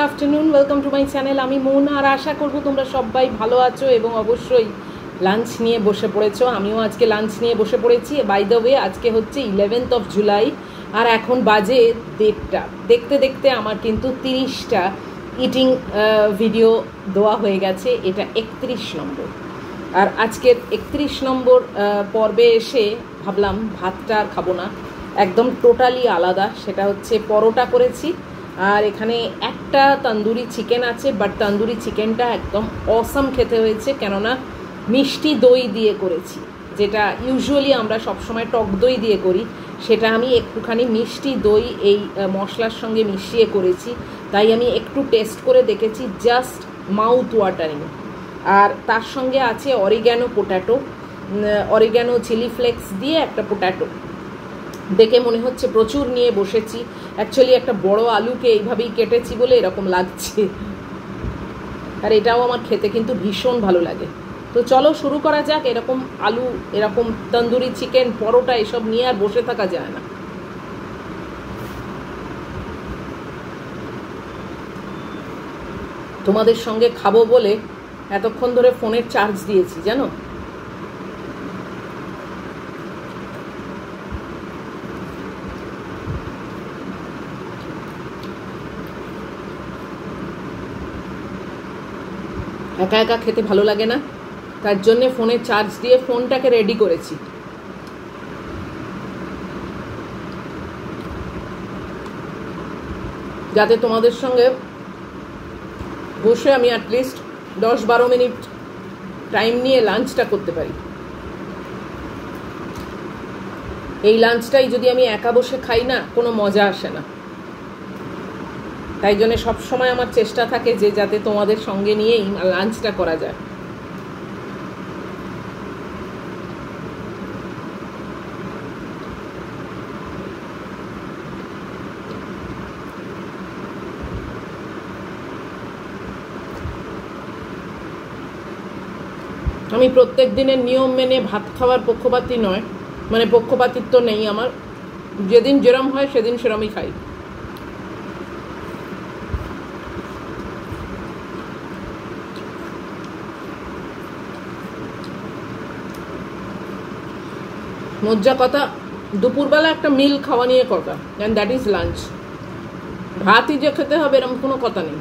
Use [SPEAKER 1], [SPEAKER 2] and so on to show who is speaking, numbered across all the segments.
[SPEAKER 1] Afternoon, welcome to my channel. আমি মন, আর আশা করবো তোমরা সবাই ভালো আছো এবং অবশ্যই লাঞ্চ নিয়ে বসে পড়েছো। আমিও আজকে লাঞ্চ নিয়ে বসে পড়েছি। বাই দ্য ওয়ে, আজকে হচ্ছে 11th of জুলাই আর এখন বাজে 1:30। দেখতে দেখতে আমার কিন্তু 30টা ইটিং ভিডিও দেওয়া হয়ে গেছে। এটা 31 নম্বর। আর আজকের 31 নম্বর পর্বে এসে ভাবলাম ভাতটা আর খাবো না, একদম টোটালি আলাদা। সেটা হচ্ছে পরোটা করেছি আর এখানে একটা তন্দুরি চিকেন আছে, বাট তন্দুরি চিকেনটা একদম অসাম খেতে হয়েছে, কেননা মিষ্টি দই দিয়ে করেছি। যেটা ইউজুয়ালি আমরা সবসময় টক দই দিয়ে করি, সেটা আমি একটুখানি মিষ্টি দই এই মশলার সঙ্গে মিশিয়ে করেছি। তাই আমি একটু টেস্ট করে দেখেছি, জাস্ট মাউথ ওয়াটারিং। আর তার সঙ্গে আছে oregano potato, oregano chilli flakes দিয়ে একটা পোট্যাটো। দেখে মনে হচ্ছে প্রচুর নিয়ে বসেছি। অ্যাকচুয়ালি একটা বড় আলুকে এইভাবেই কেটেছি বলে এরকম লাগছে। আর এটাও আমার খেতে কিন্তু ভীষণ ভালো লাগে। তো চলো শুরু করা যাক। এরকম আলু, এরকম তন্দুরি চিকেন, পরোটা এসব নিয়ে আর বসে থাকা যায় না। তোমাদের সঙ্গে খাবো বলে এতক্ষণ ধরে ফোনের চার্জ দিয়েছি, জানো। একা একা খেতে ভালো লাগে না, তার জন্যে ফোনে চার্জ দিয়ে ফোনটাকে রেডি করেছি। যাতে তোমাদের সঙ্গে বসে আমি অ্যাটলিস্ট 10-12 মিনিট টাইম নিয়ে লাঞ্চটা করতে পারি। এই লাঞ্চটাই যদি আমি একা বসে খাই না, কোনো মজা আসে না। তাই জন্য সবসময় আমার চেষ্টা থাকে যে যাতে তোমাদের সঙ্গে নিয়েই লাঞ্চটা করা যায়। আমি প্রত্যেক দিনের নিয়ম মেনে ভাত খাওয়ার পক্ষপাতী নয়, মানে পক্ষপাতিত্ব নেই আমার। যেদিন যেরম হয় সেদিন সেরমই খাই। মজ্জা কথা, দুপুরবেলা একটা মিল খাওয়া নিয়ে কথা, অ্যান্ড দ্যাট ইজ লাঞ্চ। ভাতই যে খেতে হবে এরকম কোনো কথা নেই।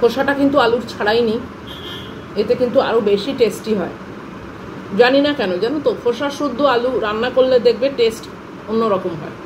[SPEAKER 1] খোসাটা কিন্তু আলুর ছাড়াইনি, এতে কিন্তু আরও বেশি টেস্টি হয়। জানি না কেন, জানো তো, খোসা শুদ্ধ আলু রান্না করলে দেখবে টেস্ট অন্যরকম হয়।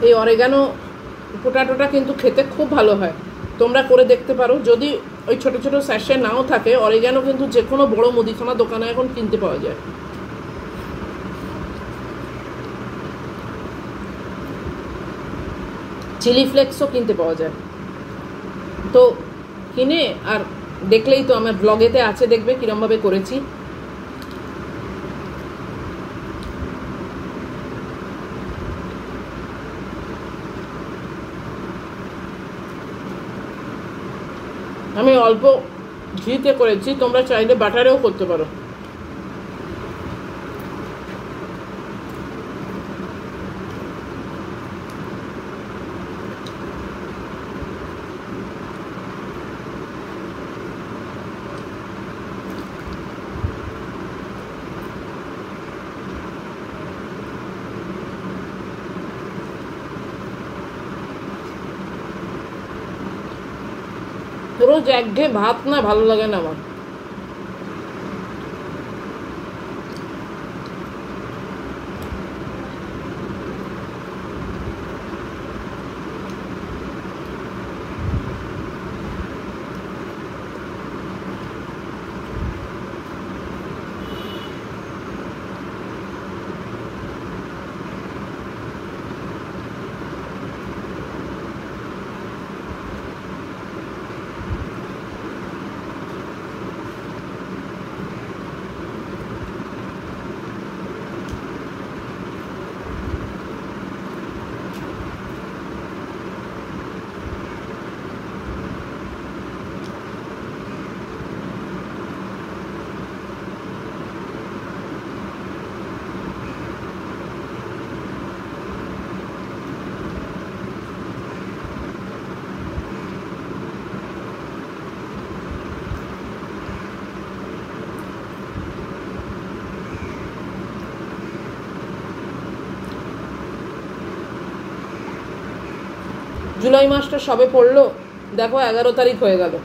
[SPEAKER 1] এই অরিগ্যানো পোট্যাটোটা কিন্তু খেতে খুব ভালো হয়, তোমরা করে দেখতে পারো। যদি ওই ছোট ছোট স্যাশে নাও থাকে, অরিগ্যানো কিন্তু যে কোনো বড় মুদিখানা দোকানে এখন কিনতে পাওয়া যায়। চিলি ফ্লেক্সও কিনতে পাওয়া যায়। তো কিনে আর দেখলেই তো, আমার ব্লগেতে আছে, দেখবে কিরমভাবে করেছি। আমি অল্প ঘিতে করেছি, তোমরা চাইলে বাটারেও করতে পারো। রোজ একঘেয়ে ভাত না ভালো লাগে না আমার। জুলাই মাসটা সবে পড়লো, দেখো 11 তারিখ হয়ে গেল।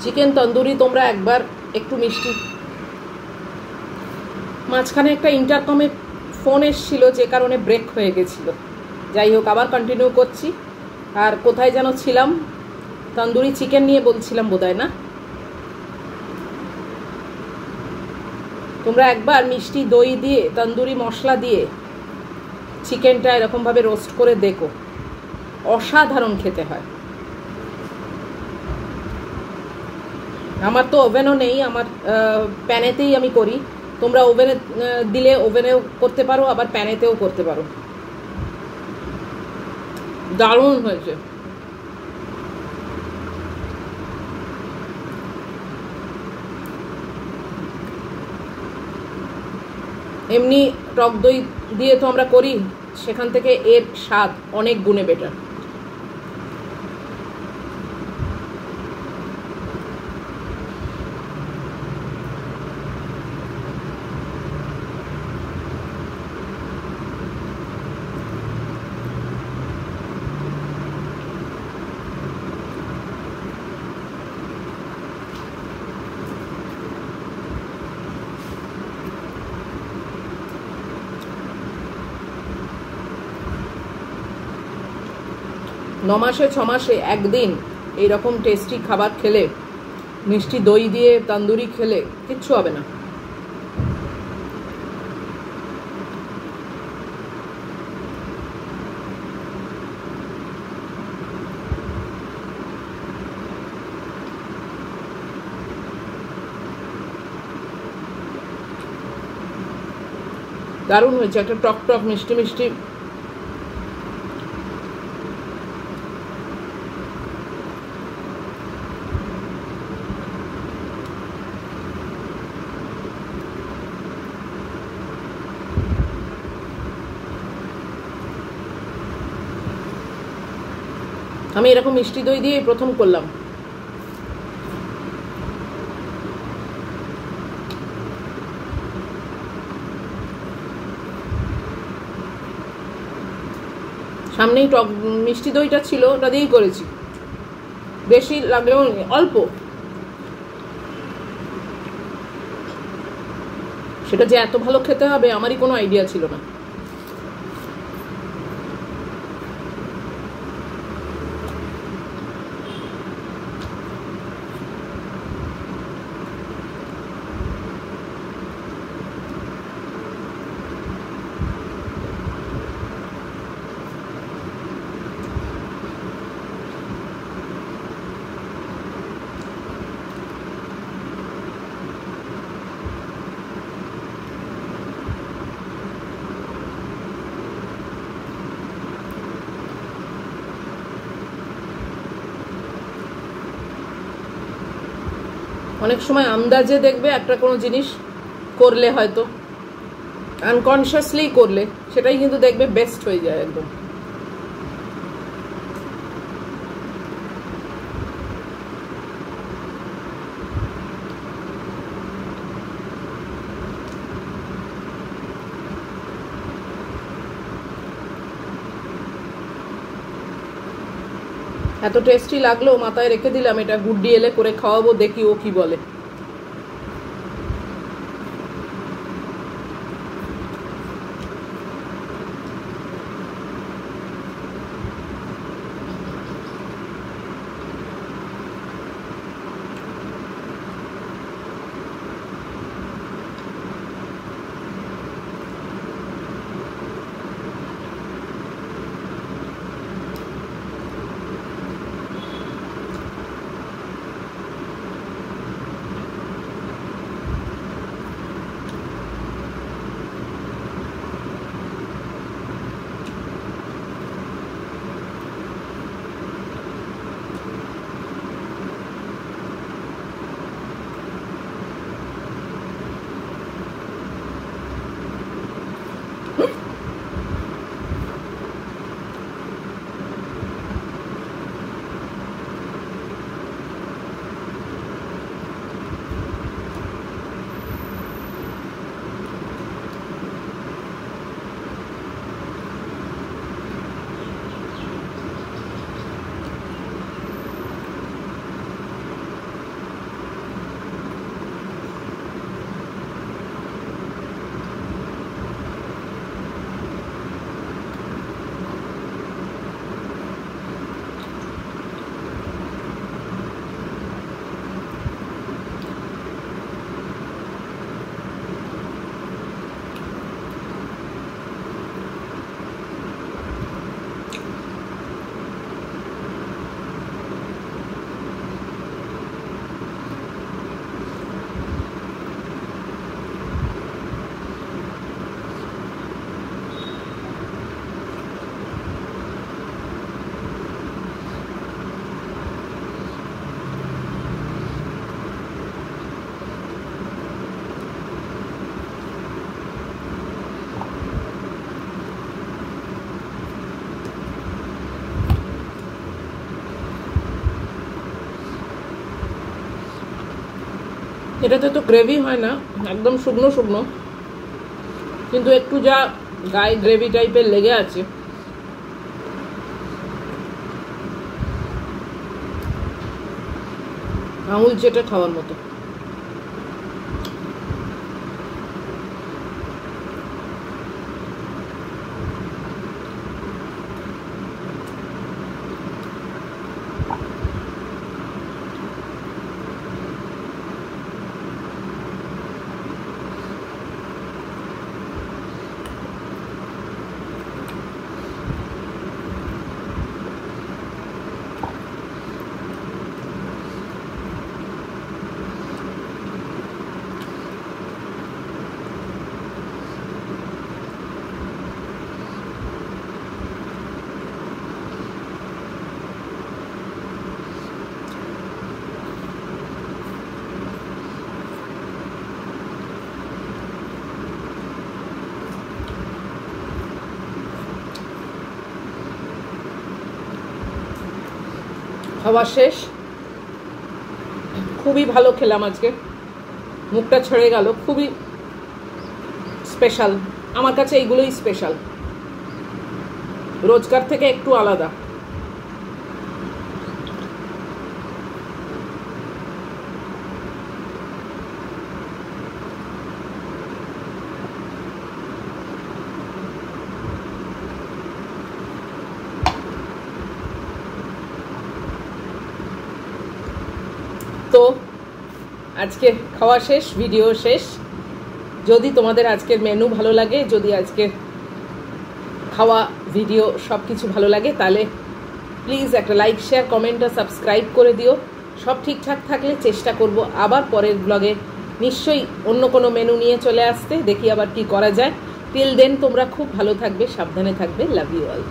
[SPEAKER 1] চিকেন তন্দুরি তোমরা একবার একটু মিষ্টি, মাঝখানে একটা ইন্টারকমে ফোন এসেছিল যে কারণে ব্রেক হয়ে গেছিল। যাই হোক, আবার কন্টিনিউ করছি। আর কোথায় যেন ছিলাম, তন্দুরি চিকেন নিয়ে বলছিলাম বোধহয়, না? তোমরা একবার মিষ্টি দই দিয়ে তন্দুরি মশলা দিয়ে চিকেনটা এরকমভাবে রোস্ট করে দেখো, অসাধারণ খেতে হয়। আমার তো ওভেনও নেই, আমার প্যানেতেই আমি করি। তোমরা ওভেনে দিলে ওভেনেও করতে পারো, আবার প্যানেতেও করতে পারো। দারুণ হয়েছে। এমনি টক দই দিয়ে তো আমরা করি, সেখান থেকে এর স্বাদ অনেক গুণে বেটার। নমাসে 6 মাসে একদিন এইরকম টেস্টি খাবার খেলে, মিষ্টি দই দিয়ে তন্দুরি খেলে কিচ্ছু হবে না। দারুণ হয়েছে, একটা টক টক মিষ্টি মিষ্টি। আমি এরকম মিষ্টি দই দিয়ে প্রথম করলাম। সামনেই টক মিষ্টি দইটা ছিল, ওটা দিয়েই করেছি, বেশি লাগলেও অল্প। সেটা যে এত ভালো খেতে হবে আমারই কোনো আইডিয়া ছিল না। অনেক সময় আন্দাজে দেখবে একটা কোনো জিনিস করলে, হয়তো আনকনসিয়াসলি করলে, সেটাই কিন্তু দেখবে বেস্ট হয়ে যায় একদম। এত টেস্টি লাগলো, মাথায় রেখে দিলাম, এটা গুড্ডি এলে করে খাওয়াবো, দেখি ও কি বলে। এটাতে তো গ্রেভি হয় না, একদম শুকনো শুকনো, কিন্তু একটু যা গায়ে গ্রেভি টাইপের লেগে আছে, আঙুল চেটে খাওয়ার মতো। খাওয়া শেষ, খুবই ভালো খেলাম আজকে, মুখটা ছেড়ে গেল, খুবই স্পেশাল আমার কাছে, এইগুলোই স্পেশাল, রোজকার থেকে একটু আলাদা। তো আজকে খাওয়া শেষ, ভিডিও শেষ। যদি তোমাদের আজকের মেনু ভালো লাগে, যদি আজকের খাওয়া ভিডিও সব কিছু ভালো লাগে, তাহলে প্লিজ একটা লাইক, শেয়ার, কমেন্ট আর সাবস্ক্রাইব করে দিও। সব ঠিকঠাক থাকলে চেষ্টা করব আবার পরের ব্লগে নিশ্চয়ই অন্য কোনো মেনু নিয়ে চলে আসতে, দেখি আবার কি করা যায়। টিল দেন তোমরা খুব ভালো থাকবে, সাবধানে থাকবে। Love you all.